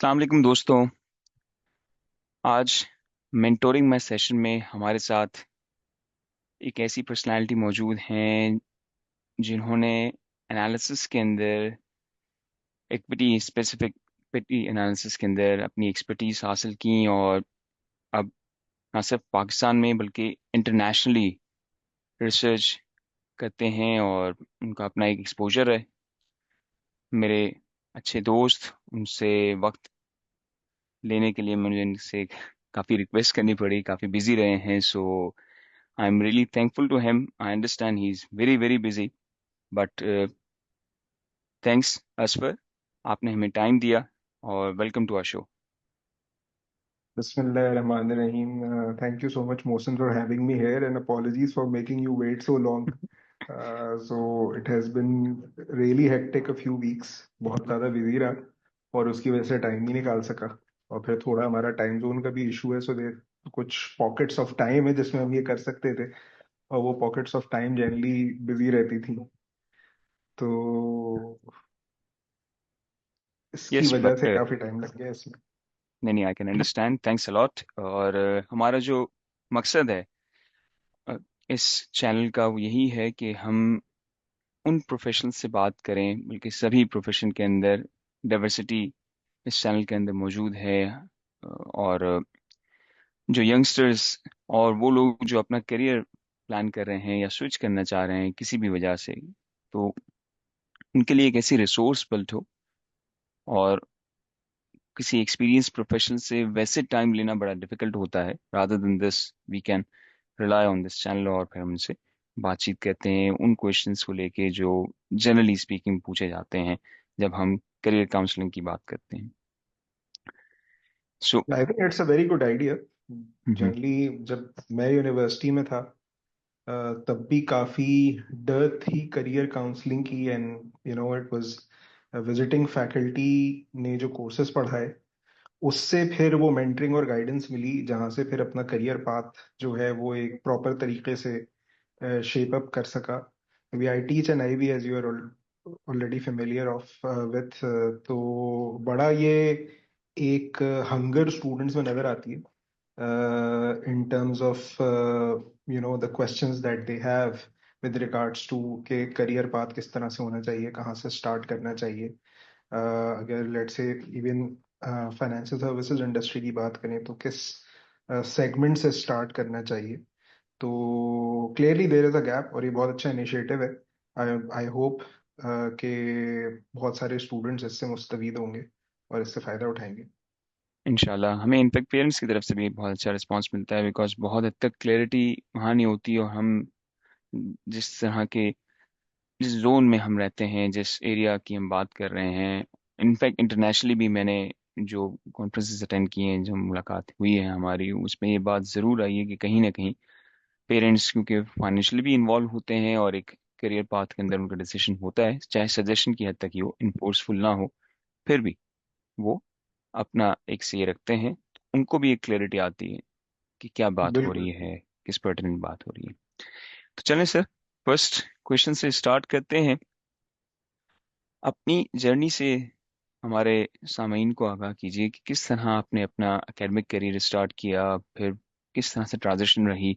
अस्सलाम वालेकुम दोस्तों। आज मेंटोरिंग में सेशन में हमारे साथ एक ऐसी पर्सनालिटी मौजूद हैं जिन्होंने एनालिसिस के अंदर इक्विटी स्पेसिफिक इक्विटी एनालिसिस के अंदर अपनी एक्सपर्टीज हासिल की और अब न सिर्फ पाकिस्तान में बल्कि इंटरनेशनली रिसर्च करते हैं और उनका अपना एक एक्सपोजर है। मेरे अच्छे दोस्त उनसे वक्त लेने के लिए मुझे इनसे काफ़ी रिक्वेस्ट करनी पड़ी, काफ़ी बिजी रहे हैं। सो I'm really thankful to him. I understand he's very, very busy, but thanks, Asfar. आपने हमें टाइम दिया और welcome to our show. Bismillahirrahmanirrahim. Thank you so much, Mohsen, for having me here, and apologies for making you wait so long. So it has been really hectic a few weeks. बहुत ज़्यादा busy रहा और उसकी वजह से time नहीं निकाल सका। और फिर थोड़ा हमारा टाइम जोन का भी इशू है, सो दे कुछ पॉकेट्स ऑफ टाइम है जिसमें हम ये कर सकते थे, और वो pockets of time generally busy रहती थी। तो इसकी यस वजह बट से काफी टाइम लग गया इसमें। नहीं नहीं, I can understand, thanks a lot. और हमारा जो मकसद है uh, इस चैनल का वो यही है कि हम उन प्रोफेशनल से बात करें, बल्कि सभी प्रोफेशन के अंदर डाइवर्सिटी इस चैनल के अंदर मौजूद है। और जो यंगस्टर्स और वो लोग जो अपना करियर प्लान कर रहे हैं या स्विच करना चाह रहे हैं किसी भी वजह से, तो उनके लिए एक ऐसी रिसोर्स बिल्ट हो। और किसी एक्सपीरियंस प्रोफेशनल से वैसे टाइम लेना बड़ा डिफिकल्ट होता है। Rather than this we can rely on this channel और फिर हम उनसे बातचीत करते हैं उन क्वेश्चंस को लेके जो जनरली स्पीकिंग पूछे जाते हैं जब हम करियर काउंसलिंग की बात करते हैं। So I think it's a very good idea. Generally जब मैं यूनिवर्सिटी में था, तब भी काफी डर थी करियर काउंसलिंग की, and it was visiting faculty ने जो कोर्सेज पढ़ाए, उससे फिर वो मेंटरिंग और गाइडेंस मिली, जहाँ से फिर अपना करियर पाथ जो है वो एक प्रॉपर तरीके से शेप अप कर सका। We I teach and I we, as you are already familiar of with. तो बड़ा ये एक हंगर स्टूडेंट्स में नजर आती है, in terms of the questions that they have with regards to के करियर पाथ किस तरह से होना चाहिए, कहाँ से स्टार्ट करना चाहिए। अगर let's say even financial services industry की बात करें तो किस सेगमेंट से स्टार्ट करना चाहिए। तो clearly there is a gap, और ये बहुत अच्छा इनिशिएटिव है। आई आई होप कि बहुत सारे स्टूडेंट्स इससे मुस्तफीद होंगे और इससे फायदा उठाएंगे। इंशाल्लाह हमें इनफेक्ट पेरेंट्स की तरफ से भी बहुत अच्छा रिस्पांस मिलता है, बिकॉज बहुत हद तक क्लैरिटी वहाँ नहीं होती। और हम जिस तरह के जिस जोन में हम रहते हैं, जिस एरिया की हम बात कर रहे हैं, इनफैक्ट इंटरनेशनली भी मैंने जो कॉन्फ्रेंसेस अटेंड किए हैं, जो मुलाकात हुई है हमारी, उसमें ये बात ज़रूर आई है कि कहीं ना कहीं पेरेंट्स क्योंकि फाइनेंशियली भी इन्वॉल्व होते हैं और एक करियर पाथ के अंदर उनका डिसीजन होता है, चाहे सजेशन की हद तक ही वो इन्फोर्सफुल ना हो, फिर भी वो अपना एक से ये रखते हैं, तो उनको भी एक क्लैरिटी आती है कि क्या बात हो रही बिल्कुल। है, किस पर्टिनेंट बात हो रही है। तो चलें सर, फर्स्ट क्वेश्चन से स्टार्ट करते हैं। अपनी जर्नी से हमारे सामईन को आगाह कीजिए कि किस तरह आपने अपना एकेडमिक करियर स्टार्ट किया, फिर किस तरह से ट्रांजिशन रही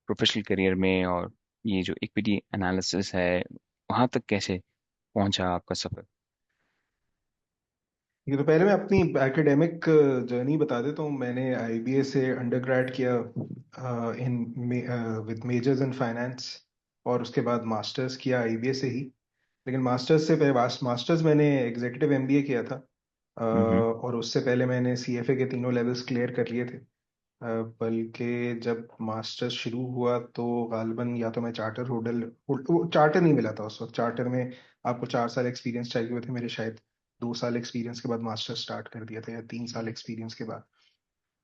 प्रोफेशनल करियर में, और ये जो इक्विटी एनालिसिस है वहां तक कैसे पहुंचा आपका सफर। ये तो पहले मैं अपनी एकेडमिक जर्नी बता देता हूँ। मैंने आईबीए से अंडरग्रेड किया in with measures in finance, और उसके बाद मास्टर्स किया आईबीए से ही। लेकिन मास्टर्स से पहले मास्टर्स मैंने एग्जीक्यूटिव एमबीए किया था, हम्म। और उससे पहले मैंने सीएफए के तीनों लेवल्स क्लियर कर लिए थे। बल्कि जब मास्टर्स शुरू हुआ तो गालबन या तो मैं चार्टर होल्डर, चार्टर नहीं मिला था उस वक्त। चार्टर में आपको 4 साल एक्सपीरियंस चाहिए हुए थे, मेरे शायद 2 साल एक्सपीरियंस के बाद मास्टर स्टार्ट कर दिया था, या 3 साल एक्सपीरियंस के बाद।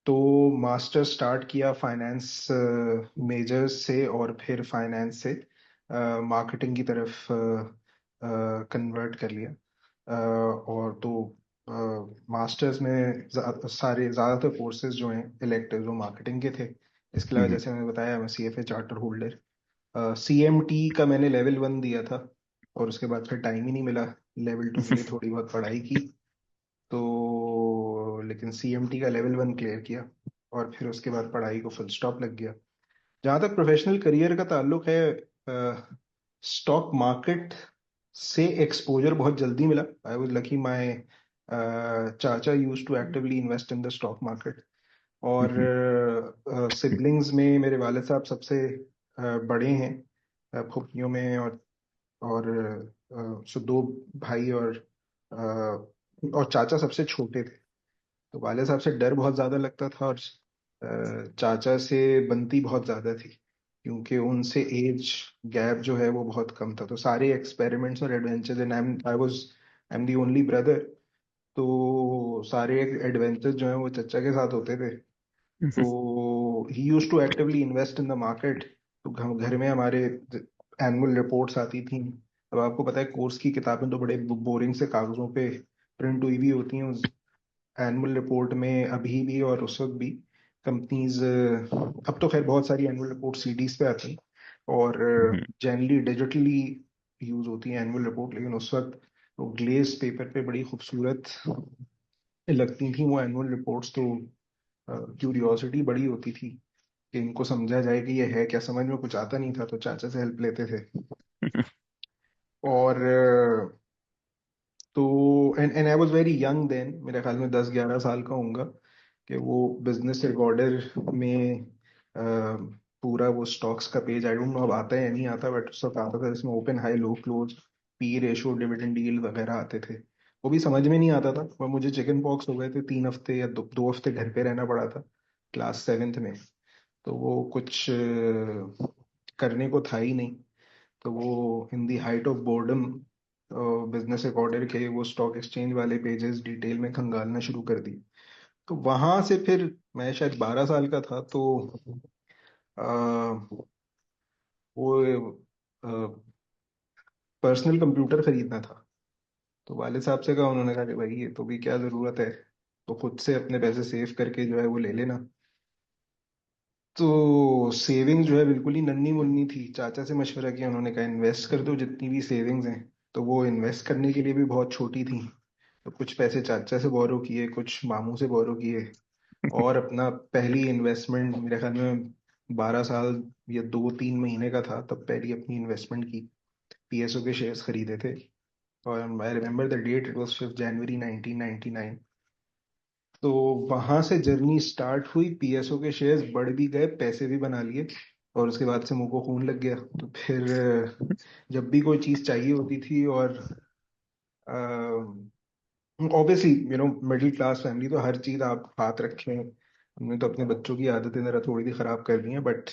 तो मास्टर स्टार्ट किया फाइनेंस मेजर्स से, और फिर फाइनेंस से मार्केटिंग की तरफ कन्वर्ट कर लिया। और तो मास्टर्स में सारे ज़्यादातर कोर्सेज जो हैं इलेक्टिव वो मार्केटिंग के थे। इसके अलावा हम्म। जैसे मैंने बताया, मैं सीएफए चार्टर होल्डर। सीएमटी का मैंने लेवल 1 दिया था, और उसके बाद फिर टाइम ही नहीं मिला लेवल 2 के लिए थोड़ी बहुत पढ़ाई की। तो लेकिन सीएमटी का लेवल 1 क्लियर किया और फिर उसके बाद पढ़ाई को फुल स्टॉप लग गया। जहाँ तक प्रोफेशनल करियर का ताल्लुक है, स्टॉक मार्केट से एक्सपोजर बहुत जल्दी मिला। आई वाज लकी, माय चाचा used to actively invest in the stock market. और सिबलिंग्स में मेरे वाले साहब सबसे बड़े हैं, फुफ्हियों में। और सो दो भाई और चाचा सबसे छोटे थे। तो वाले साहब से डर बहुत ज्यादा लगता था, और चाचा से बनती बहुत ज्यादा थी, क्योंकि उनसे एज गैप जो है वो बहुत कम था। तो सारे एक्सपेरिमेंट्स और adventures, and I am the only brother, तो सारे एडवेंचर्स जो है वो चचा के साथ होते थे। तो he used to actively invest in the market. तो घर में हमारे एनुअल रिपोर्ट्स आती थी। अब आपको पता है, कोर्स की किताबें तो बड़े बोरिंग से कागजों पे प्रिंट हुई भी होती हैं। एनुअल रिपोर्ट में अभी भी और उस वक्त भी कंपनीज, अब तो खैर बहुत सारी एनुअल रिपोर्ट सीडीज पे आती हैं और जनरली डिजिटली यूज होती है एनुअल रिपोर्ट, लेकिन उस वक्त वो ग्लेज पेपर पे बड़ी खूबसूरत लगती थी वो एनुअल रिपोर्ट्स। तो क्यूरियोसिटी बड़ी होती थी कि इनको समझा जाए कि ये है क्या। समझ में कुछ आता नहीं था तो चाचा से हेल्प लेते थे। और तो and and I was very young then, मेरे ख्याल में 10-11 साल का होऊंगा, कि वो बिजनेस रिकॉर्डर में पूरा वो स्टॉक्स का पेज, आई डोंट नो अब आता है या नहीं आता, बट उस वक्त आता था जिसमें open high low close, P ratio, dividend deal वगैरह आते थे। वो भी समझ में नहीं आता था, और मुझे चिकन पॉक्स हो गए थे 3 हफ्ते या 2 हफ्ते घर पे रहना पड़ा था क्लास 7th में। तो वो कुछ करने को था ही नहीं। तो वो in the height of boredom business recorder के वो स्टॉक एक्सचेंज वाले पेजेस डिटेल में खंगालना शुरू कर दी। तो वहां से फिर मैं शायद 12 साल का था, तो अ, वो पर्सनल कंप्यूटर खरीदना था। तो वाले साहब से कहा, उन्होंने कहा कि भाई ये तो भी क्या जरूरत है, तो खुद से अपने पैसे सेव करके जो है वो ले लेना। तो सेविंग्स जो है बिल्कुल ही नन्ही मुन्नी थी। चाचा से मशवरा किया, उन्होंने कहा इन्वेस्ट कर दो जितनी भी सेविंग्स हैं। तो वो इन्वेस्ट करने के लिए भी बहुत छोटी थी। तो कुछ पैसे चाचा से बोरो किए, कुछ मामू से बोरो किए, और अपना पहली इन्वेस्टमेंट, मेरे ख्याल में 12 साल या 2-3 महीने का था तब पहली अपनी इन्वेस्टमेंट की। पीएसओ के शेयर्स खरीदे थे, और I remember the date, it was 5 January 1999। तो वहां से जर्नी स्टार्ट हुई। पीएसओ के शेयर्स बढ़ भी गए, पैसे भी बना लिए, और उसके बाद से मुंह को खून लग गया। तो फिर जब भी कोई चीज चाहिए होती थी, और ऑब्वियसली मिडिल क्लास फैमिली, तो हर चीज आप हाथ रखें। हमने तो अपने बच्चों की आदतें जरा थोड़ी सी खराब कर दी हैं, बट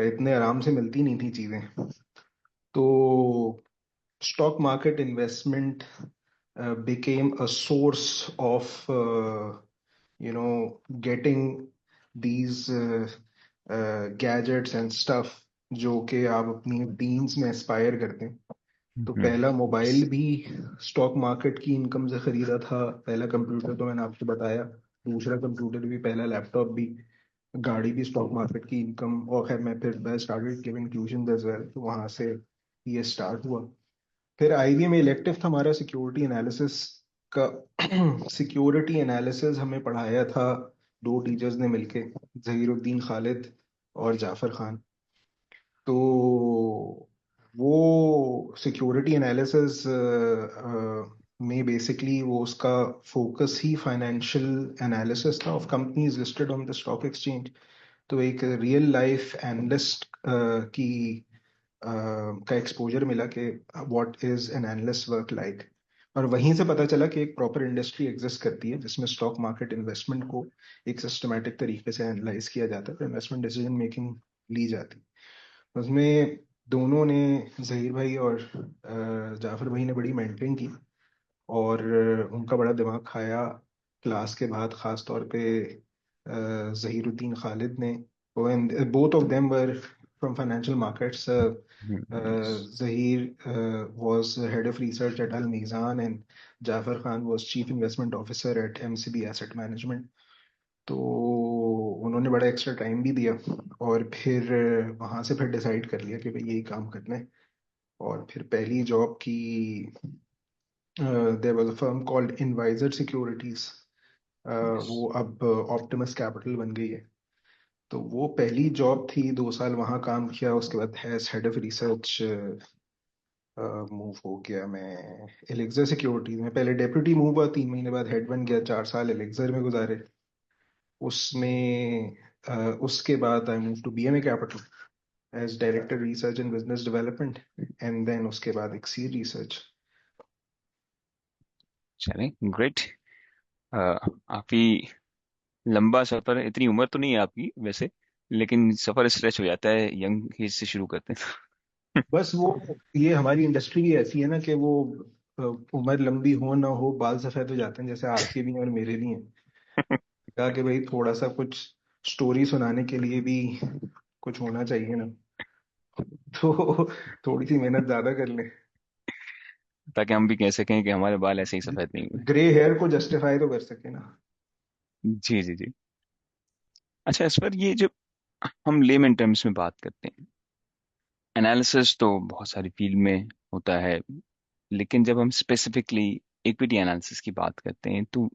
इतने आराम से मिलती नहीं थी चीजें। तो stock market investment became a source of getting these gadgets and stuff जो कि आप अपनी टीन्स में एस्पायर करते हैं। तो पहला मोबाइल भी स्टॉक मार्केट की इनकम से खरीदा था। पहला कंप्यूटर तो मैंने आपको बताया, दूसरा कंप्यूटर भी, पहला लैपटॉप भी, गाड़ी भी स्टॉक मार्केट की इनकम। और खैर मैं started giving tuition as well, तो वहां से ये स्टार्ट हुआ। फिर आईबी में इलेक्टिव था हमारा सिक्योरिटी एनालिसिस का। सिक्योरिटी एनालिसिस हमें पढ़ाया था दो टीचर्स ने मिलके, जहीरुद्दीन खालिद और जाफर खान। तो वो सिक्योरिटी एनालिसिस में बेसिकली वो उसका फोकस ही फाइनेंशियल एनालिसिस था of companies listed on the stock exchange. तो एक रियल लाइफ एनालिस्ट की का एक्सपोजर मिला कि what is an analyst work like. और वहीं से पता चला कि एक प्रॉपर इंडस्ट्री एग्जिस्ट करती है जिसमें स्टॉक मार्केट इन्वेस्टमेंट को एक सिस्टमेटिक तरीके से एनालाइज किया जाता है, तो इन्वेस्टमेंट डिसीजन मेकिंग ली जाती है उसमें। दोनों ने, जहीर भाई और जाफर भाई ने बड़ी मेंटरिंग की, और उनका बड़ा दिमाग खाया क्लास के बाद, खास तौर पे जहीरुद्दीन खालिद ने। Both of them were from financial markets. Zahir was head of research at Al Mizan, and Jafar Khan was chief investment officer at MCB Asset Management. तो उन्होंने बड़ा एक्स्ट्रा टाइम भी दिया, और फिर वहां से फिर डिसाइड कर लिया कि भाई यही काम करना है। और फिर पहली जॉब की, there was a firm called Invisor securities, वो अब ऑप्टिमस कैपिटल बन गई है। तो वो पहली जॉब थी, 2 साल वहाँ काम किया, उसके बाद as head of research move हो गया मैं एलेक्सा सिक्योरिटीज में। पहले डेप्यूटी मूव हुआ, 3 महीने बाद हेड बन गया, 4 साल एलेक्सर में गुजारे उसमें। उसके बाद I move to BMA Capital as director research and business development, and then उसके बाद एक्सीड रिसर्च। चले, ग्रेट। काफी लंबा सफर है। इतनी उम्र तो नहीं है आपकी वैसे, लेकिन सफर स्ट्रेच हो जाता है, यंग एज से शुरू करते हैं। बस वो, ये हमारी इंडस्ट्री भी ऐसी है ना कि वो अ, उम्र लंबी हो ना हो बाल सफेद हो जाते हैं, जैसे आपके भी हैं और मेरे भी हैं। कहा कि भाई थोड़ा सा कुछ स्टोरी सुनाने के लिए भी कुछ होना चाहिए ना, तो थोड़ी सी मेहनत ज्यादा कर ले। ताकि हम भी कह सकें कि हमारे बाल ऐसे ही सफेद नहीं हुए। ग्रे हेयर को जस्टिफाई तो कर सके ना। जी जी जी। अच्छा, इस पर ये जब हम लेमन टर्म्स में बात करते हैं, एनालिसिस तो बहुत सारी फील्ड में होता है, लेकिन जब हम स्पेसिफिकली इक्विटी एनालिसिस की बात करते हैं तो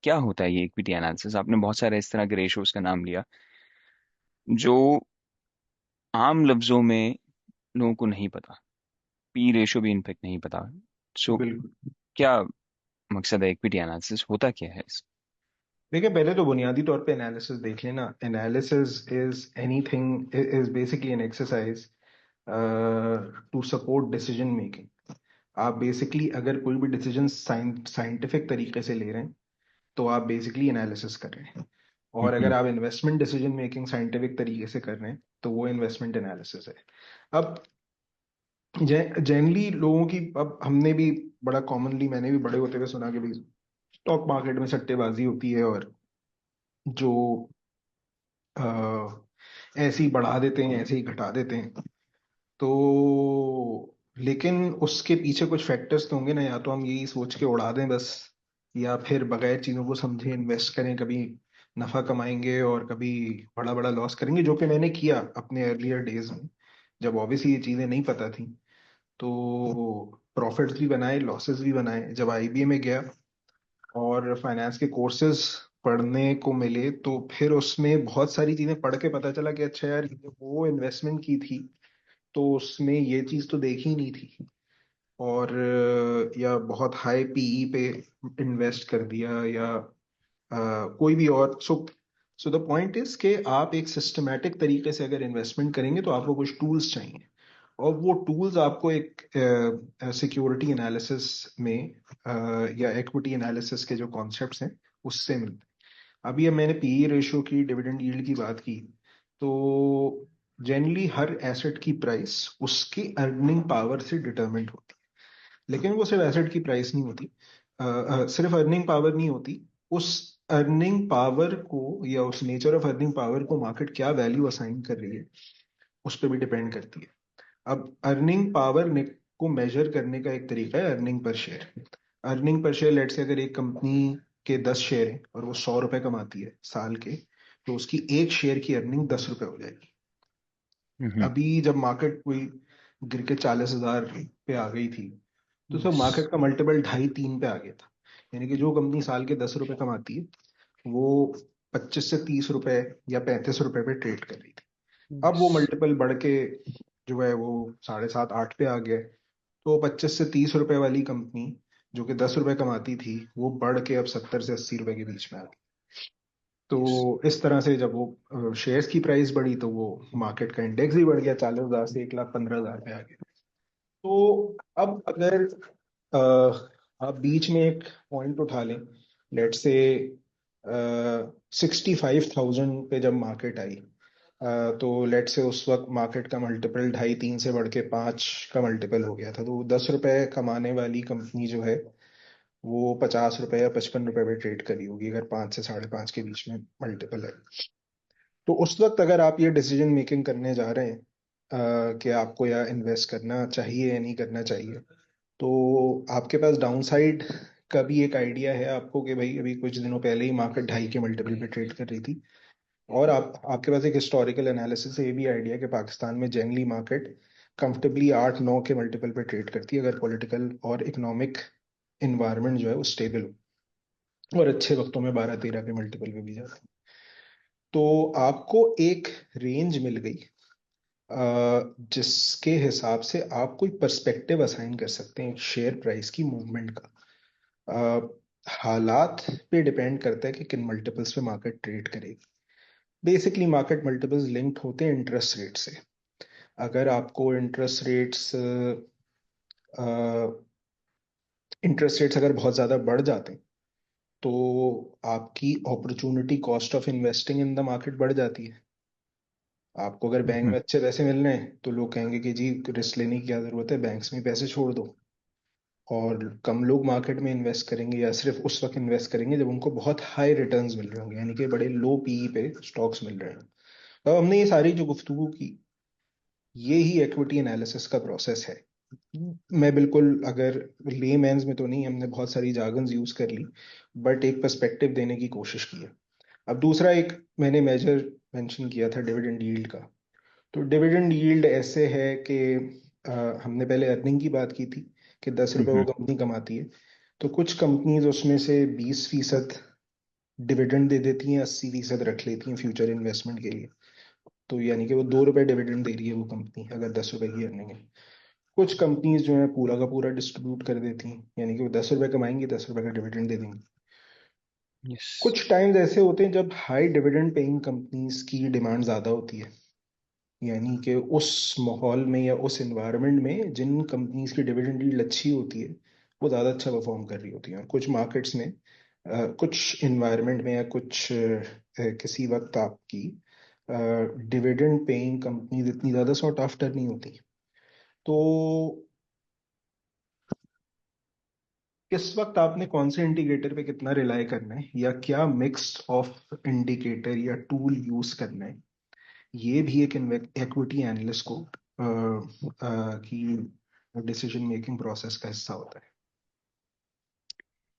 क्या होता है ये इक्विटी एनालिसिस? आपने बहुत सारे इस तरह के रेशोज का नाम लिया जो आम लफ्जों में लोगों को नहीं पता। पी रेशो भी इनफेक्ट नहीं पता। सो बिल्कुल। क्या मकसद है इक्विटी एनालिसिस, होता क्या है इस? देखिए, पहले तो बुनियादी तौर पे एनालिसिस देख लेना। Analysis is anything, is basically an exercise to support decision making. आप बेसिकली अगर कोई भी डिसीजन साइंटिफिक तरीके से ले रहे हैं तो आप बेसिकली एनालिसिस कर रहे हैं। और अगर हम्म। आप इन्वेस्टमेंट डिसीजन मेकिंग साइंटिफिक तरीके से कर रहे हैं तो वो इन्वेस्टमेंट एनालिसिस है। अब जनरली लोगों की, अब हमने भी बड़ा कॉमनली, मैंने भी बड़े होते हुए सुना कि भाई स्टॉक मार्केट में सट्टेबाजी होती है और जो ऐसे ही बढ़ा देते हैं, ऐसे ही घटा देते हैं। तो लेकिन उसके पीछे कुछ फैक्टर्स तो होंगे ना, या तो हम यही सोच के उड़ा दें बस, या फिर बगैर चीजों को समझे इन्वेस्ट करें, कभी नफा कमाएंगे और कभी बड़ा बड़ा लॉस करेंगे, जो कि मैंने किया अपने अर्लियर डेज में, जब ऑब्वियसली ये चीजें नहीं पता थी। तो प्रॉफिट्स भी बनाए, लॉसेस भी बनाए। जब आईबीए में गया और फाइनेंस के कोर्सेज पढ़ने को मिले तो फिर उसमें बहुत सारी चीजें पढ़ के पता चला कि अच्छा यार, ये वो इन्वेस्टमेंट की थी तो उसमें ये चीज तो देखी ही नहीं थी। और या बहुत हाई पीई पे इन्वेस्ट कर दिया, या कोई भी और। सो द पॉइंट इज कि आप एक सिस्टमेटिक तरीके से अगर इन्वेस्टमेंट करेंगे तो आपको कुछ टूल्स चाहिए, और वो टूल्स आपको एक सिक्योरिटी एनालिसिस में या इक्विटी एनालिसिस के जो कॉन्सेप्ट्स हैं उससे मिलते हैं। अभी अब मैंने पीई रेशियो की, डिविडेंड यील्ड की बात की, तो जनरली हर एसेट की प्राइस उसकी अर्निंग पावर से डिटरमिंड होती है। लेकिन वो सिर्फ एसेट की प्राइस नहीं होती, सिर्फ अर्निंग पावर नहीं होती। उस अर्निंग पावर को, या उस नेचर ऑफ अर्निंग पावर को मार्केट क्या वैल्यू असाइन कर रही है उस पर भी डिपेंड करती है। अब अर्निंग पावर ने को मेजर करने का एक तरीका है earning per share. Earning per share, let say अगर एक कंपनी के 10 शेयर हैं और वो 100 रुपए कमाती है साल के, तो उसकी एक शेयर की अर्निंग 10 रुपए हो जाएगी। हम्म। अभी जब मार्केट कोई गिर के 40,000 पे आ गई थी, तो सब मार्केट का मल्टीपल 2.5 3 पे आ गया था। यानी कि जो कंपनी साल के 10 रुपए कमाती है वो 25 से 30 रुपए या 35 रुपए पे ट्रेड कर रही थी। अब वो मल्टीपल बढ़ के जो है वो 7.5 8 पे आ गया। तो 25 से 30 रुपए वाली कंपनी जो कि 10 रुपए कमाती थी, वो बढ़ के अब 70 से 80 रुपए के बीच में आ गई। तो इस तरह से जब वो शेयर्स की प्राइस बढ़ी तो वो मार्केट का इंडेक्स भी बढ़ गया, 40,000 से 1,15,000 पे आ गया। तो अब अगर आप बीच में एक पॉइंट उठा लें, लेट से 65,000 पे जब मार्केट आई, तो लेट से उस वक्त मार्केट का मल्टीपल 2.5 3 से बढ़ के 5 का मल्टीपल हो गया था। तो 10 रुपए कमाने वाली कंपनी जो है वो 50 रुपए या 55 रुपए पे ट्रेड करी होगी, अगर 5 से 5.5 के बीच में मल्टीपल है। तो उस वक्त अगर आप ये डिसीजन मेकिंग करने जा रहे हैं कि आपको या इन्वेस्ट करना चाहिए या नहीं करना चाहिए, तो आपके पास डाउन साइड का भी एक आइडिया है आपको कि भाई अभी कुछ दिनों पहले ही मार्केट 2.5 के मल्टीपल पे ट्रेड कर रही थी। और आपके पास एक हिस्टोरिकल एनालिसिस से ये भी आइडिया है कि पाकिस्तान में जनरली मार्केट कंफर्टेबली 8 9 के मल्टीपल पे ट्रेड करती है, अगर पॉलिटिकल और इकोनॉमिक इन्वायरमेंट जो है वो स्टेबल हो। और अच्छे वक्तों में 12-13 के मल्टीपल पे भी जाते हैं। तो आपको एक रेंज मिल गई, जिसके हिसाब से आप कोई पर्सपेक्टिव असाइन कर सकते हैं एक शेयर प्राइस की मूवमेंट का। अ, हालात पे डिपेंड करता है कि किन मल्टीपल्स पे मार्केट ट्रेड करेगी। बेसिकली मार्केट मल्टीपल्स लिंक्ड होते हैं इंटरेस्ट रेट से। अगर आपको इंटरेस्ट रेट्स अगर बहुत ज़्यादा बढ़ जाते हैं, तो आपकी opportunity cost of investing in the market बढ़ जाती है। आपको अगर बैंक हम्म। में अच्छे पैसे मिल रहे हैं तो लोग कहेंगे कि जी रिस्क लेने की क्या जरूरत है, बैंक्स में पैसे छोड़ दो। और कम लोग मार्केट में इन्वेस्ट करेंगे या सिर्फ उस वक्त इन्वेस्ट करेंगे जब उनको बहुत हाई रिटर्न्स मिल रहे होंगे, यानी कि बड़े लो पीई पे स्टॉक्स मिल रहे हैं। तो हमने ये सारी जो गुफ्तगू की, ये ही इक्विटी एनालिसिस का प्रोसेस है। मैं बिल्कुल, अगर लेमैन्स में तो नहीं, हमने बहुत सारी जार्गन्स यूज कर ली, बट एक पर्सपेक्टिव देने की कोशिश की है। अब दूसरा एक मैंने मेजर मेंशन किया था डिविडेंड यील्ड का। तो डिविडेंड यील्ड ऐसे है कि हमने पहले अर्निंग की बात की थी कि 10 रुपए वो हम्म। कंपनी कमाती है। तो कुछ कंपनीज उसमें से 20% डिविडेंड दे देती हैं, 80% रख लेती हैं फ्यूचर इन्वेस्टमेंट के लिए। तो यानी कि वो 2 रुपए डिविडेंड दे रही है वो कंपनी, अगर 10 रुपए की अर्निंग है। कुछ कंपनीज जो है पूरा का पूरा डिस्ट्रीब्यूट कर देती हैं, यानी कि वो 10 रुपए कमाएंगी, 10 रुपए का डिविडेंड दे देंगी। यस। कुछ टाइम्स ऐसे होते हैं जब हाई डिविडेंड पेइंग कंपनीज की डिमांड ज्यादा होती है, यानी कि उस माहौल में या उस एनवायरनमेंट में जिन कंपनीज की डिविडेंड यील्ड अच्छी होती है, वो ज़्यादा अच्छा परफॉर्म कर रही होती हैं। और कुछ मार्केट्स में, कुछ एनवायरनमेंट में या कुछ किसी वक्त आपकी डिविडेंड पेइंग कंपनीज इतनी ज़्यादा सॉट आफ्टर नहीं होती। तो किस वक्त आपने कौन से इंडिकेटर पे कितना रिलाय करना है, या क्या मिक्स ऑफ इंडिकेटर या टूल यूज करना है, ये भी एक इक्विटी एनालिस्ट को की डिसीजन मेकिंग प्रोसेस का हिस्सा होता है।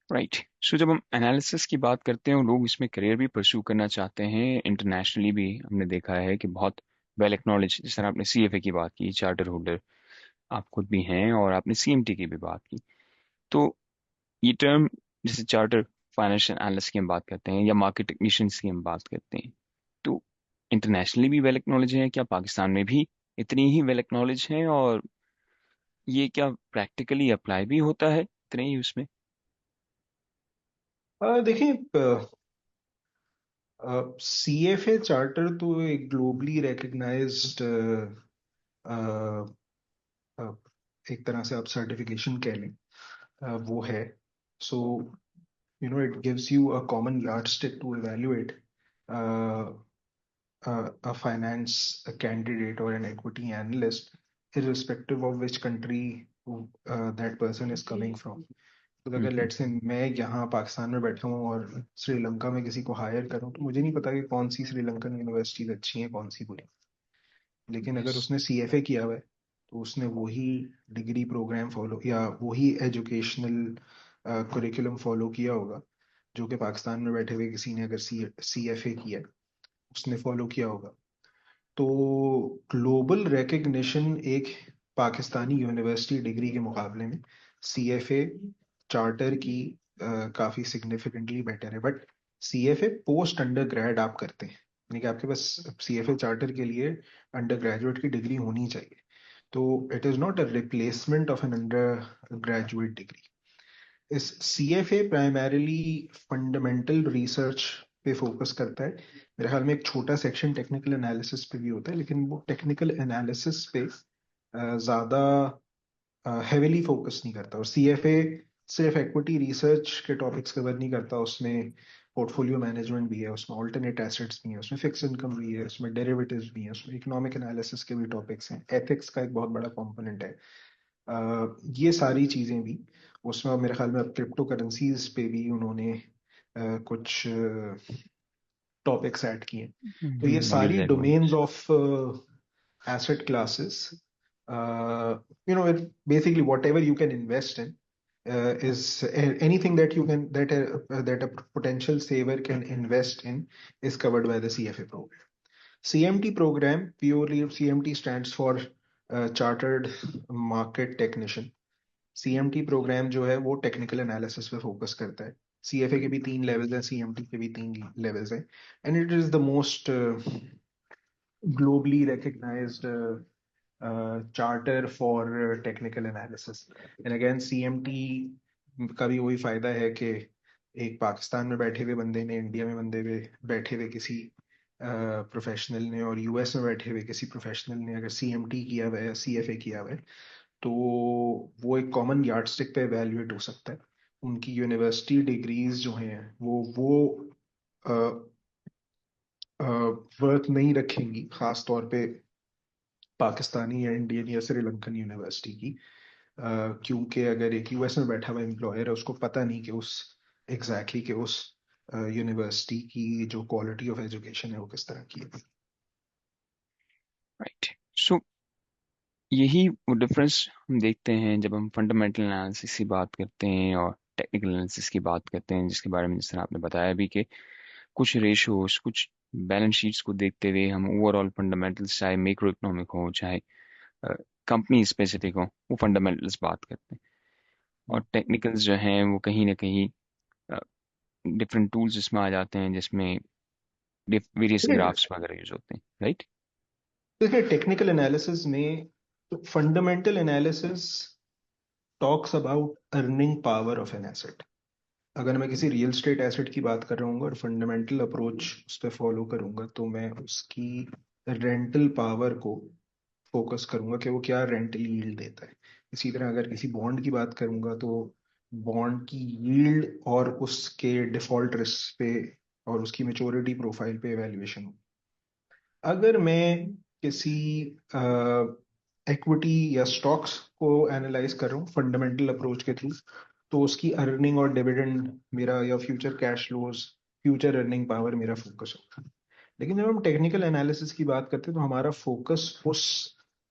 राइट। सो जब हम एनालिसिस की बात करते हैं और लोग इसमें करियर भी परस्यू करना चाहते हैं, इंटरनेशनली भी हमने देखा है कि बहुत वेल एक्नॉलेज, जिस तरह आपने सीएफए की बात की, चार्टर होल्डर आप खुद भी हैं, और आपने सीएमटी की भी बात की। तो ये टर्म, जैसे चार्टर फाइनेंशियल एनालिस्ट की हम बात करते हैं या मार्केट टेक्नीशियंस की हम बात करते हैं, तो इंटरनेशनली भी वेल एक्नॉलेज हैं क्या? पाकिस्तान में भी इतनी ही वेल एक्नॉलेज हैं? और ये क्या प्रैक्टिकली अप्लाई भी होता है इतने ही उसमें? देखिए, सीएफए चार्टर तो एक ग्लोबली रिकग्नाइज्ड एक तरह से आप सर्टिफिकेशन कह लें, वो है। So it gives you a common yardstick to evaluate a finance candidate or an equity analyst, irrespective of which country that person is coming from. तो अगर हम्म। लेट्स से मैं यहाँ पाकिस्तान में बैठा हूँ और श्रीलंका में किसी को हायर करूँ, तो मुझे नहीं पता कि कौन सी श्रीलंकन यूनिवर्सिटीज अच्छी हैं, कौन सी बुरी। लेकिन अगर यस। उसने सीएफए किया हुआ है, तो उसने वही डिग्री प्रोग्राम फॉलो या वही एजुकेशनल कुरिकुलम फॉलो किया होगा जो कि पाकिस्तान में बैठे हुए किसी ने अगर सीएफए किया है, उसने फॉलो किया होगा। तो ग्लोबल रिकग्निशन एक पाकिस्तानी यूनिवर्सिटी डिग्री के मुकाबले में सीएफए चार्टर की काफी सिग्निफिकेंटली बेटर है। But CFA post under grade आप करते हैं, यानी कि आपके पास सीएफए चार्टर के लिए अंडर ग्रेजुएट की डिग्री होनी चाहिए। तो it is not a replacement of an undergraduate degree. इस सीएफए प्राइमरीली फंडामेंटल रिसर्च पे फोकस करता है। मेरे ख्याल में एक छोटा सेक्शन टेक्निकल एनालिसिस पे भी होता है, लेकिन वो टेक्निकल एनालिसिस पे ज्यादा हेविली फोकस नहीं करता। और सीएफए सिर्फ इक्विटी रिसर्च के टॉपिक्स कवर नहीं करता, उसमें पोर्टफोलियो मैनेजमेंट भी है, उसमें ऑल्टरनेट एसेट्स भी है, उसमें फिक्स इनकम भी है, उसमें डेरिवेटिव्स भी है, उसमें इकोनॉमिक एनालिसिस के भी टॉपिक्स हैं, एथिक्स का एक बहुत बड़ा कंपोनेंट है। ये सारी चीजें भी उसमें, मेरे ख्याल में अब क्रिप्टो करेंसीज पे भी उन्होंने कुछ टॉपिक्स ऐड किए। तो ये सारी exactly. Domains of asset classes, it basically whatever you can invest in is anything that you can that a potential saver can invest in is covered by the CFA program. CMT program, purely CMT stands for Chartered Market Technician. CMT program जो है वो technical analysis पे focus करता है। CFA के भी 3 levels हैं, CMT के भी 3 लेवल्स हैं, and it is the most globally recognized charter for technical analysis. And again, CMT का भी वही फायदा है कि एक पाकिस्तान में बैठे हुए बंदे ने, इंडिया में बंदे हुए बैठे हुए किसी प्रोफेशनल ने, और यूएस में बैठे हुए किसी प्रोफेशनल ने अगर सीएमटी किया हुआ है या सीएफए किया हुआ है, तो वो एक कॉमन यार्डस्टिक पे एवेल्युएट हो सकता है। उनकी यूनिवर्सिटी डिग्रीज जो हैं वो वर्थ नहीं रखेंगी, खास तौर पे पाकिस्तानी या इंडियन या श्रीलंकन यूनिवर्सिटी की। क्योंकि अगर एक यूएस में बैठा हुआ एम्प्लॉयर है, उसको पता नहीं कि उस एग्जैक्टली कि उस यूनिवर्सिटी की जो क्वालिटी ऑफ एजुकेशन है वो किस तरह की है। राइट। सो यही वो डिफरेंस हम देखते हैं जब हम फंडामेंटल एनालिसिस की बात करते हैं और टेक्निकल एनालिसिस की बात करते हैं, जिसके बारे में जिस तरह आपने बताया भी कि कुछ रेशियोज, कुछ बैलेंस शीट्स को देखते हुए हम ओवरऑल फंडामेंटल्स, चाहे मैक्रो इकोनॉमिक हो चाहे कंपनी स्पेसिफिक हो, वो फंडामेंटल्स बात करते हैं। और टेक्निकल्स जो हैं वो कहीं ना कहीं डिफरेंट टूल्स इसमें आ जाते हैं, जिसमें वेरियस देखिए ग्राफ्स वगैरह यूज होते हैं, राइट। देखिए, टेक्निकल एनालिसिस में fundamental analysis talks about earning power of an asset. अगर मैं किसी रियल स्टेट एसेट की बात कर रहा हूँ और फंडामेंटल अप्रोच उस पर फॉलो करूंगा, तो मैं उसकी रेंटल पावर को फोकस करूंगा कि वो क्या रेंटल यील्ड देता है। इसी तरह अगर किसी बॉन्ड की बात करूंगा, तो बॉन्ड की यील्ड और उसके डिफॉल्ट रिस्क पे और उसकी मेच्योरिटी प्रोफाइल पे एवेल्युएशन। अगर मैं किसी इक्विटी या स्टॉक्स को एनालाइज कर रहा हूँ फंडामेंटल अप्रोच के थ्रू, तो उसकी अर्निंग और डिविडेंड मेरा, या future cash flows, future earning power मेरा फोकस होगा। लेकिन जब हम टेक्निकल एनालिसिस की बात करते हैं, तो हमारा फोकस उस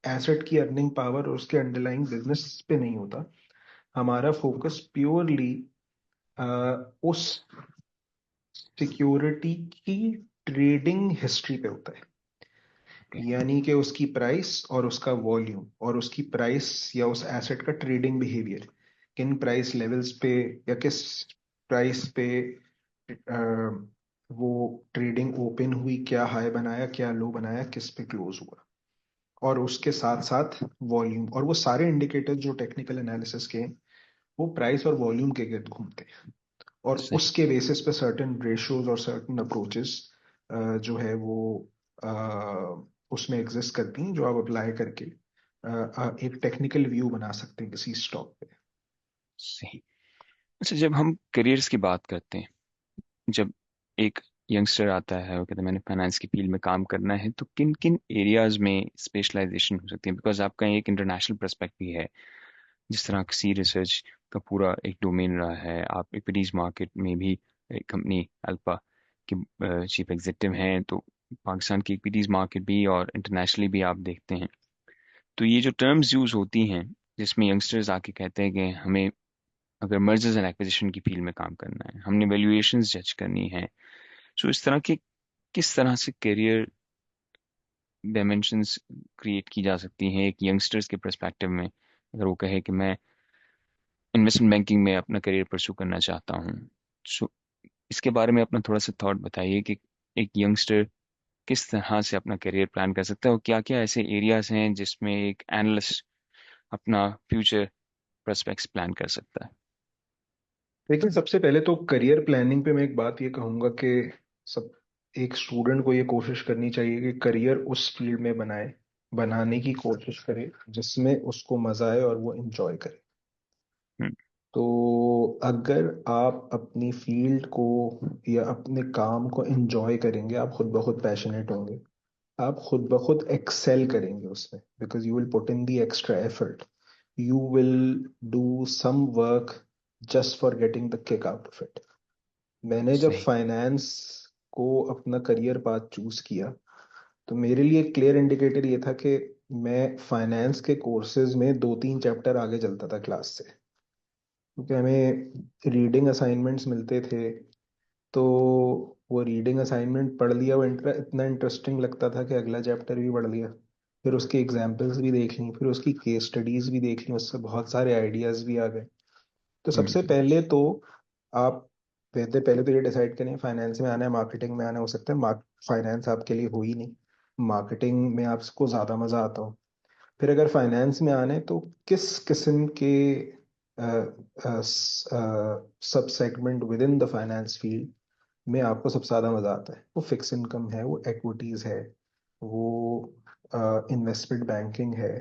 एसेट की अर्निंग पावर और उसके अंडरलाइंग बिजनेस पे नहीं होता। हमारा फोकस प्योरली उस सिक्योरिटी की ट्रेडिंग हिस्ट्री पे होता है। यानी कि उसकी प्राइस और उसका वॉल्यूम, और उसकी प्राइस या उस एसेट का ट्रेडिंग बिहेवियर, किन प्राइस लेवल्स पे या किस प्राइस पे वो ट्रेडिंग ओपन हुई, क्या हाई बनाया, क्या लो बनाया, किस पे क्लोज हुआ, और उसके साथ साथ वॉल्यूम। और वो सारे इंडिकेटर जो टेक्निकल एनालिसिस के हैं, वो प्राइस और वॉल्यूम के गिर्द घूमते हैं, और सही। उसके बेसिस पे सर्टेन रेशियोज और सर्टेन अप्रोचेस जो है वो उसमें एग्जिस्ट करती हैं, जो आप अप्लाई करके एक टेक्निकल व्यू बना सकते हैं किसी स्टॉक पे। सही। अच्छा, जब हम करियर्स की बात करते हैं, जब एक यंगस्टर आता है और कहता है मैंने फाइनेंस की फील्ड में काम करना है, तो किन किन एरियाज में स्पेशलाइजेशन हो सकती है? बिकॉज आपका एक इंटरनेशनल पर्सपेक्टिव है, जिस तरह सी रिसर्च का पूरा एक डोमेन रहा है। आप इक्विटीज मार्केट में भी एक कंपनी अल्फा के चीफ एग्जीक्यूटिव हैं, तो पाकिस्तान की इक्विटीज मार्केट भी और इंटरनेशनली भी आप देखते हैं। तो ये जो टर्म्स यूज होती हैं, जिसमें यंगस्टर्स आके कहते हैं कि हमें अगर मर्जर्स एंड एक्विजिशन की फील्ड में काम करना है, हमने वैल्यूएशंस जज करनी है, सो इस तरह के किस तरह से करियर डायमेंशंस क्रिएट की जा सकती हैं एक यंगस्टर्स के पर्सपेक्टिव में, अगर वो कहे कि मैं इन्वेस्टमेंट बैंकिंग में अपना करियर परस्यू करना चाहता हूँ। सो इसके बारे में अपना थोड़ा सा थॉट बताइए कि एक यंगस्टर किस तरह से अपना करियर प्लान कर सकता है, और क्या क्या ऐसे एरियाज हैं जिसमें एक एनालिस्ट अपना फ्यूचर प्रोस्पेक्ट्स प्लान कर सकता है। लेकिन सबसे पहले तो करियर प्लानिंग पे मैं एक बात ये कहूंगा कि सब एक स्टूडेंट को ये कोशिश करनी चाहिए कि करियर उस फील्ड में बनाने की कोशिश करे जिसमें उसको मजा आए और वो एंजॉय करे। हम्म। तो अगर आप अपनी फील्ड को या अपने काम को एंजॉय करेंगे, आप खुद ब खुद पैशनेट होंगे, आप खुद ब खुद एक्सेल करेंगे उसमें, because you will put in the extra effort, you will do some work just for getting the kick out of it. मैंने जब सही। फाइनेंस को अपना करियर पाथ चूज किया, तो मेरे लिए क्लियर इंडिकेटर ये था कि मैं फाइनेंस के कोर्सेज में 2-3 चैप्टर आगे चलता था क्लास से, क्योंकि हमें रीडिंग असाइनमेंट्स मिलते थे। तो वो रीडिंग असाइनमेंट पढ़ लिया, वो इतना इंटरेस्टिंग लगता था कि अगला चैप्टर भी पढ़ लिया। फिर उसके एग्जाम्पल्स भी देख ली, फिर उसकी केस स्टडीज भी देख ली, उससे बहुत सारे आइडियाज भी आ गए। तो सबसे हम्म। पहले तो आप पहले पहले तो ये डिसाइड करें फाइनेंस में आना है मार्केटिंग में आना है। हो सकता है फाइनेंस आपके लिए हो ही नहीं, मार्केटिंग में आपको ज़्यादा मज़ा आता हो। फिर अगर फाइनेंस में आने तो किस किस्म के सब segment with in the finance field में आपको सबसे ज़्यादा मज़ा आता है। वो फिक्स इनकम है, वो एक्विटीज़ है, वो इन्वेस्टमेंट बैंकिंग है,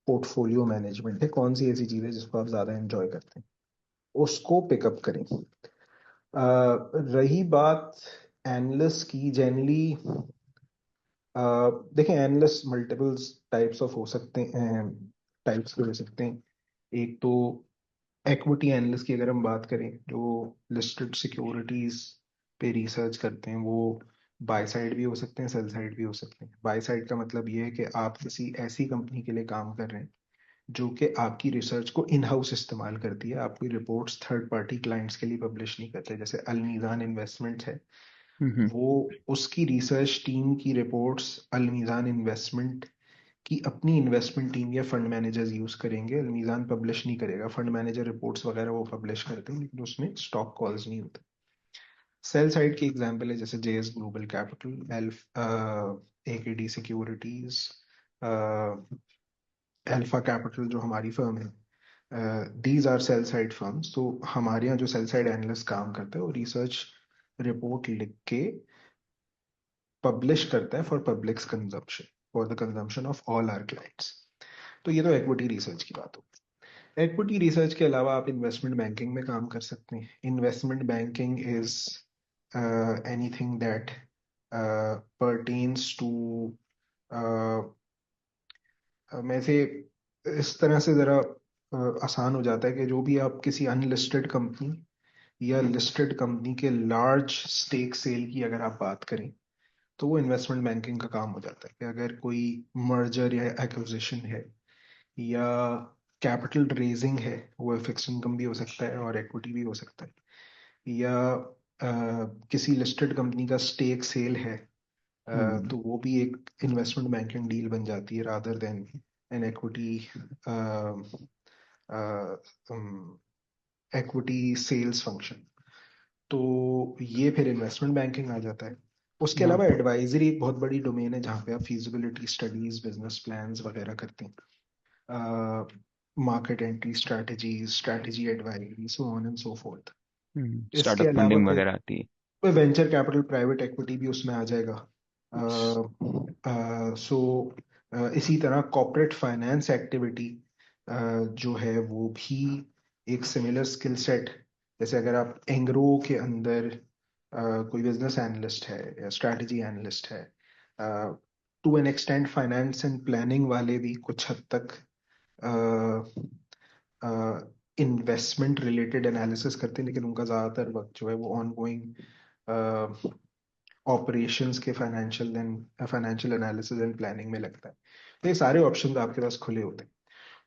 पोर्टफोलियो मैनेजमेंट है, कौन सी ऐसी चीज़ है जिसको आप ज़्यादा एंजॉय करते हैं, उसको पिकअप करें। रही बात एनालिस्ट की, जनरली देखें एनालिस्ट मल्टीपल्स टाइप्स ऑफ हो सकते हैं, टाइप्स के हो सकते हैं। एक तो इक्विटी एनालिस्ट की अगर हम बात करें, जो लिस्टेड सिक्योरिटीज पे रिसर्च करते हैं, वो बाय साइड भी हो सकते हैं, सेल साइड भी हो सकते हैं। बाय साइड का मतलब ये है कि आप किसी ऐसी कंपनी के लिए काम कर रहे हैं जो कि आपकी रिसर्च को इन हाउस इस्तेमाल करती है, आपकी रिपोर्ट्स थर्ड पार्टी क्लाइंट्स के लिए पब्लिश नहीं करते। जैसे अलमीजान इन्वेस्टमेंट है, हम्म। वो उसकी रिसर्च टीम की रिपोर्ट्स अलमीजान इन्वेस्टमेंट की अपनी इन्वेस्टमेंट टीम या फंड मैनेजर्स यूज करेंगे, अलमीजान पब्लिश नहीं करेगा। फंड मैनेजर रिपोर्ट्स वगैरह वो पब्लिश करते हैं, लेकिन उसमें स्टॉक कॉल्स नहीं होते। सेल साइड की एग्जांपल है जैसे जेएस ग्लोबल कैपिटल, एल्फ एकेडी सिक्योरिटीज, अल्फा कैपिटल जो हमारी फर्म है। These are sell side firms. तो हमारे यहाँ जो सेल साइड एनालिस्ट काम करता है वो रिसर्च रिपोर्ट लिख के पब्लिश करता है for public consumption, for the consumption of all our clients. तो ये तो इक्विटी रिसर्च की बात हो। इक्विटी रिसर्च के अलावा आप इन्वेस्टमेंट बैंकिंग में काम कर सकते हैं। Investment banking is anything that pertains to, मैं से इस तरह से जरा आसान हो जाता है कि जो भी आप किसी अनलिस्टेड कंपनी या लिस्टेड कंपनी के लार्ज स्टेक सेल की अगर आप बात करें, तो वो इन्वेस्टमेंट बैंकिंग का काम हो जाता है। कि अगर कोई मर्जर या एक्विजिशन है या कैपिटल रेजिंग है, वो फिक्स इनकम भी हो सकता है और इक्विटी भी हो सकता है, या किसी लिस्टेड कंपनी का स्टेक सेल है, हम्म। तो वो भी एक इन्वेस्टमेंट बैंकिंग डील बन जाती है rather than an equity equity sales function. तो ये फिर इन्वेस्टमेंट बैंकिंग आ जाता है। उसके हाँ। अलावा एडवाइजरी एक बहुत बड़ी डोमेन है जहाँ पे आप फिजिबिलिटी स्टडीज, बिजनेस प्लान्स वगैरह करते हैं, market entry strategies, strategy advisory, so on and so fourth. इसके स्टार्टअप अलावा फंडिंग फिर वगैरह आती है। वेंचर कैपिटल, प्राइवेट इक्विटी भी उसमें आ जाएगा। सो इसी तरह कॉर्पोरेट फाइनेंस एक्टिविटी जो है वो भी एक सिमिलर स्किल सेट। जैसे अगर आप एंग्रो के अंदर कोई बिजनेस एनालिस्ट है या स्ट्रैटेजी एनालिस्ट है, to an extent finance and planning वाले भी कुछ हद तक इन्वेस्टमेंट रिलेटेड एनालिसिस करते हैं, लेकिन उनका ज़्यादातर वक्त जो है वो ऑन गोइंग ऑपरेशंस के फाइनेंशियल एनालिसिस एंड प्लानिंग में लगता है। तो ये सारे ऑप्शन आपके पास खुले होते हैं।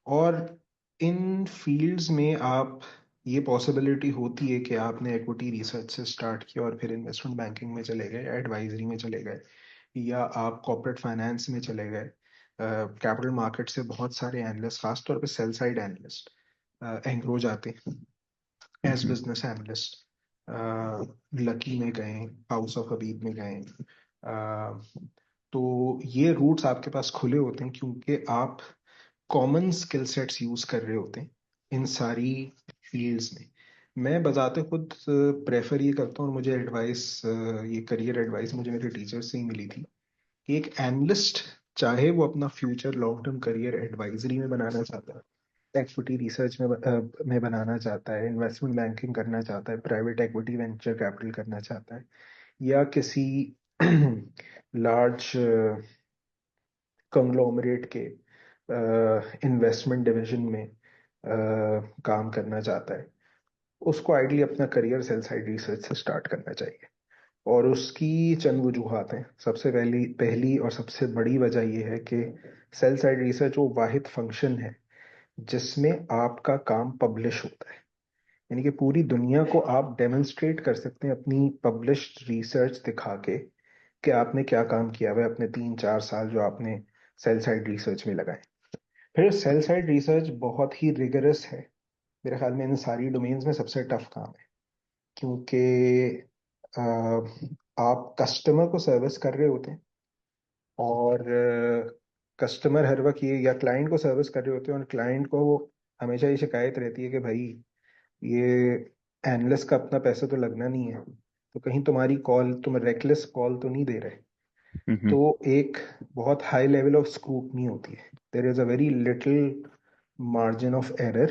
और इन फील्ड्स में आप, ये पॉसिबिलिटी होती है कि आपने इक्विटी रिसर्च से स्टार्ट किया और फिर इन्वेस्टमेंट बैंकिंग में चले गए, एडवाइजरी में चले गए, या आप कॉर्पोरेट फाइनेंस में चले गए। कैपिटल मार्केट से बहुत सारे एनालिस्ट, खासतौर पे सेल साइड एनालिस्ट, एंग्रो जाते हैं as hmm. Business analyst. Lucky में गए, हाउस ऑफ हबीब में गए। तो ये रूट्स आपके पास खुले होते हैं क्योंकि आप कॉमन स्किल सेट्स यूज कर रहे होते हैं इन सारी फील्ड्स में। मैं बजाते खुद प्रेफर ये करता हूँ, और मुझे एडवाइस, ये करियर एडवाइस मुझे मेरे टीचर से ही मिली थी, कि एक एनालिस्ट चाहे वो अपना future long term career advisory में बनाना चाहता है, एक्विटी रिसर्च में बनाना चाहता है, इन्वेस्टमेंट बैंकिंग करना चाहता है, प्राइवेट एक्विटी वेंचर कैपिटल करना चाहता है, या किसी लार्ज कंग्लोमरेट के इन्वेस्टमेंट डिवीजन में काम करना चाहता है, उसको आइडली अपना करियर सेल साइड रिसर्च से स्टार्ट करना चाहिए। और उसकी चंद वजूहात हैं। सबसे पहली पहली और सबसे बड़ी वजह यह है कि सेल साइड रिसर्च वो वाहिद फंक्शन है जिसमें आपका काम पब्लिश होता है। यानी कि पूरी दुनिया को आप डेमोन्स्ट्रेट कर सकते हैं अपनी पब्लिश्ड रिसर्च दिखा के कि आपने क्या काम किया हुआ है अपने 3-4 साल जो आपने सेल साइड रिसर्च में लगाएं। फिर सेल साइड रिसर्च बहुत ही रिगरस है। मेरे ख्याल में इन सारी डोमेन्स में सबसे टफ काम है, क्योंकि आप कस्टमर को सर्विस कर रहे होते हैं, और कस्टमर हर वक्त ये, या क्लाइंट को सर्विस कर रहे होते हैं, और क्लाइंट को हमेशा ये शिकायत रहती है कि भाई ये एनालिस्ट का अपना पैसा तो लगना नहीं है, तो कहीं तुम्हारी कॉल, तुम रेकलेस कॉल तो नहीं दे रहे। हम्म। तो एक बहुत हाई लेवल ऑफ स्क्रूटनी होती है। There is a very little margin of error.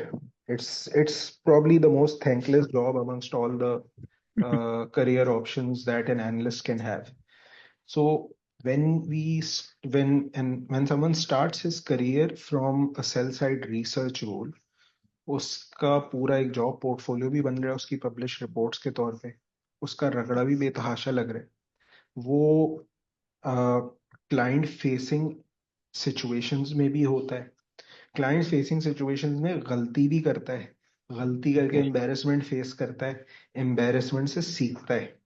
It's probably the most thankless job amongst all the career options that an analyst can have. So when someone starts his career from a sell side research role, उसका पूरा एक job portfolio भी बन रहा है उसकी publish reports के तौर पे। उसका रगड़ा भी बेतहाशा लग रहा है। वो क्लाइंट फेसिंग सिचुएशंस में भी होता है, क्लाइंट फेसिंग सिचुएशंस में गलती भी करता है, गलती करके राइट। एम्बेरसमेंट फेस करता है, एम्बेरसमेंट से सीखता है,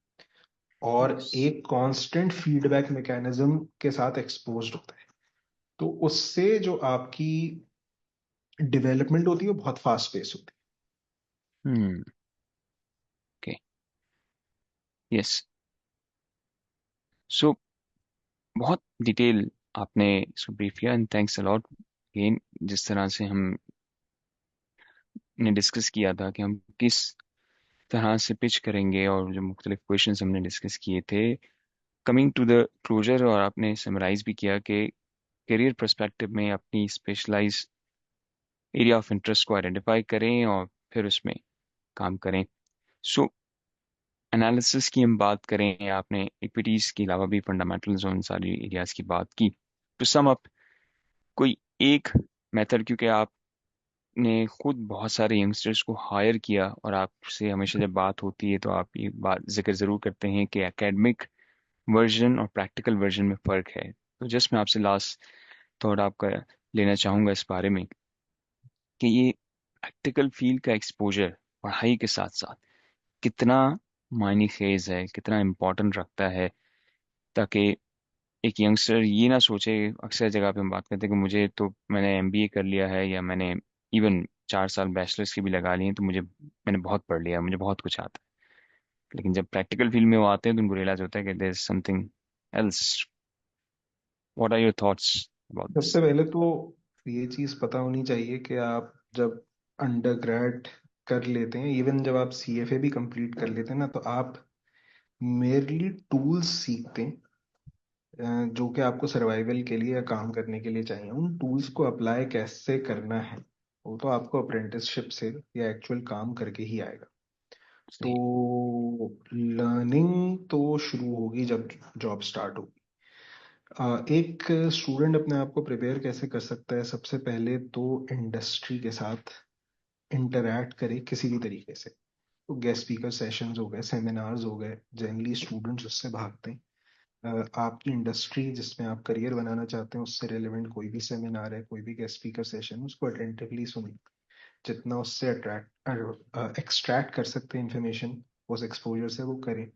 और यस। एक कांस्टेंट फीडबैक मैकेनिज्म के साथ एक्सपोज्ड होता है। तो उससे जो आपकी डेवलपमेंट होती है वो बहुत फास्ट पेस होती हम्म। ओके। यस। सो बहुत डिटेल आपने इसको ब्रीफ किया, एंड थैंक्स अलॉट अगेन। जिस तरह से हमने डिस्कस किया था कि हम किस तरह से पिच करेंगे, और जो मुख्तलिफ क्वेश्चंस हमने डिस्कस किए थे, कमिंग टू द क्लोजर, और आपने समराइज भी किया कि करियर पर्सपेक्टिव में अपनी स्पेशलाइज एरिया ऑफ इंटरेस्ट को आइडेंटिफाई करें और फिर उसमें काम करें। सो एनालिसिस की हम बात करें, आपने इक्विटीज के अलावा भी फंडामेंटल्स और उन सारी एरियाज की बात की। टू सम अप, कोई एक मेथड, क्योंकि आपने खुद बहुत सारे यंगस्टर्स को हायर किया और आपसे हमेशा जब बात होती है तो आप ये बात जिक्र ज़रूर करते हैं कि एकेडमिक वर्जन और प्रैक्टिकल वर्जन में फ़र्क है। तो जस्ट मैं आपसे लास्ट थॉट आपका लेना चाहूँगा इस बारे में कि ये प्रैक्टिकल फील्ड का एक्सपोजर पढ़ाई के साथ साथ कितना मायने खेज है, कितना इम्पोर्टेंट रखता है, ताकि एक यंगस्टर ये ना सोचे। अक्सर जगह पे हम बात करते हैं कि मुझे तो, मैंने एमबीए कर लिया है या मैंने इवन 4 साल बैचलर्स के भी लगा लिए हैं, तो मुझे, मैंने बहुत पढ़ लिया, मुझे बहुत कुछ आता है। लेकिन जब प्रैक्टिकल फील्ड में वो आते हैं तो उनको रियलाइज होता है कि there is something else. What are your thoughts about है। दिस? सबसे पहले तो ये चीज़ पता होनी चाहिए कि आप जब अंडर ग्रेड कर लेते हैं, इवन जब आप सीएफए भी कंप्लीट कर लेते हैं ना, तो आप मेरली टूल्स सीखते हैं जो कि आपको सर्वाइवल के लिए या काम करने के लिए चाहिए। उन टूल्स को अप्लाई कैसे करना है वो तो आपको अप्रेंटिसशिप से या एक्चुअल काम करके ही आएगा। सही। तो लर्निंग तो शुरू होगी जब जॉब स्टार्ट होगी। एक स्टूडेंट अपने आप को प्रिपेयर कैसे कर सकता है? सबसे पहले तो इंडस्ट्री के साथ इंटरैक्ट करे किसी भी तरीके से। तो गेस्ट स्पीकर सेशंस हो गए, सेमिनार्स हो गए, जनरली स्टूडेंट्स उससे भागते हैं। आपकी इंडस्ट्री जिसमें आप करियर बनाना चाहते हैं उससे रिलेवेंट कोई भी सेमिनार है, कोई भी गेस्ट स्पीकर सेशन, उसको अटेंटिवली सुनिए। जितना उससे अट्रैक्ट एक्सट्रैक्ट कर सकते हैं इंफॉर्मेशन उस एक्सपोजर से, वो करें।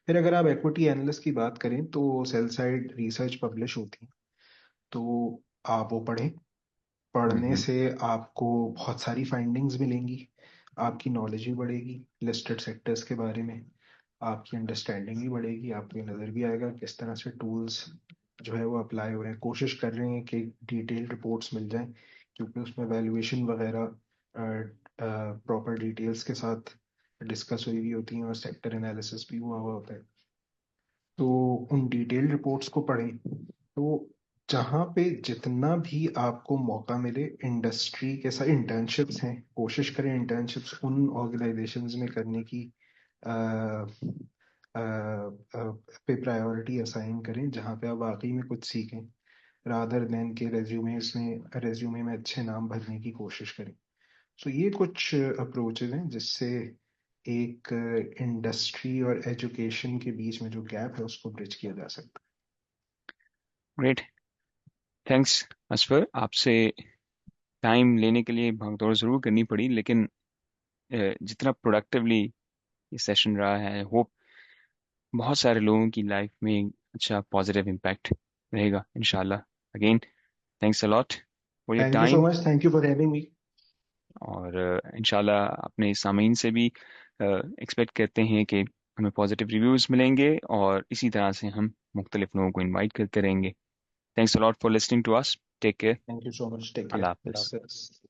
फिर अगर आप इक्विटी एनालिस्ट की बात करें तो सेल साइड रिसर्च पब्लिश होती है, तो आप वो पढ़ें। पढ़ने हम्म। से आपको बहुत सारी फाइंडिंग्स मिलेंगी, आपकी नॉलेज भी बढ़ेगी लिस्टेड सेक्टर्स के बारे में, आपकी अंडरस्टैंडिंग भी बढ़ेगी, आपको ये नज़र भी आएगा किस तरह से टूल्स जो है वो अप्लाई हो रहे हैं। कोशिश कर रहे हैं कि डिटेल रिपोर्ट्स मिल जाएं, क्योंकि उसमें वैल्यूएशन वगैरह प्रॉपर डिटेल्स के साथ डिस्कस हुई हुई होती हैं, और सेक्टर एनालिसिस भी हुआ हुआ होता है। तो उन डिटेल रिपोर्ट्स को पढ़ें। तो जहाँ पे जितना भी आपको मौका मिले इंडस्ट्री के साथ, इंटर्नशिप्स हैं, कोशिश करें इंटर्नशिप्स उन ऑर्गेनाइजेशंस में करने की अ, पे प्रायोरिटी असाइन करें जहाँ पे आप वाकई में कुछ सीखें, रादर देन के रेज्यूमे में अच्छे नाम भरने की कोशिश करें। सो ये कुछ अप्रोचेज हैं जिससे एक इंडस्ट्री और एजुकेशन के बीच में जो गैप है उसको ब्रिज किया जा सकता ग्रेट। थैंक्स असफर, आपसे टाइम लेने के लिए भागदौड़ जरूर करनी पड़ी, लेकिन जितना प्रोडक्टिवली ये सेशन रहा है, होप बहुत सारे लोगों की लाइफ में अच्छा पॉजिटिव इम्पैक्ट रहेगा इंशाल्लाह। Again thanks a lot for your thank you so time. Much, thank you for having me. और इंशाल्लाह अपने सामीन से भी एक्सपेक्ट करते हैं कि हमें पॉजिटिव रिव्यूज़ मिलेंगे, और इसी तरह से हम मुख्तलिफ लोगों को इनवाइट करते रहेंगे। Thanks a lot for listening to us. Take care. Thank you so much, take Allah care, Allah हाफिज़। हाफिज।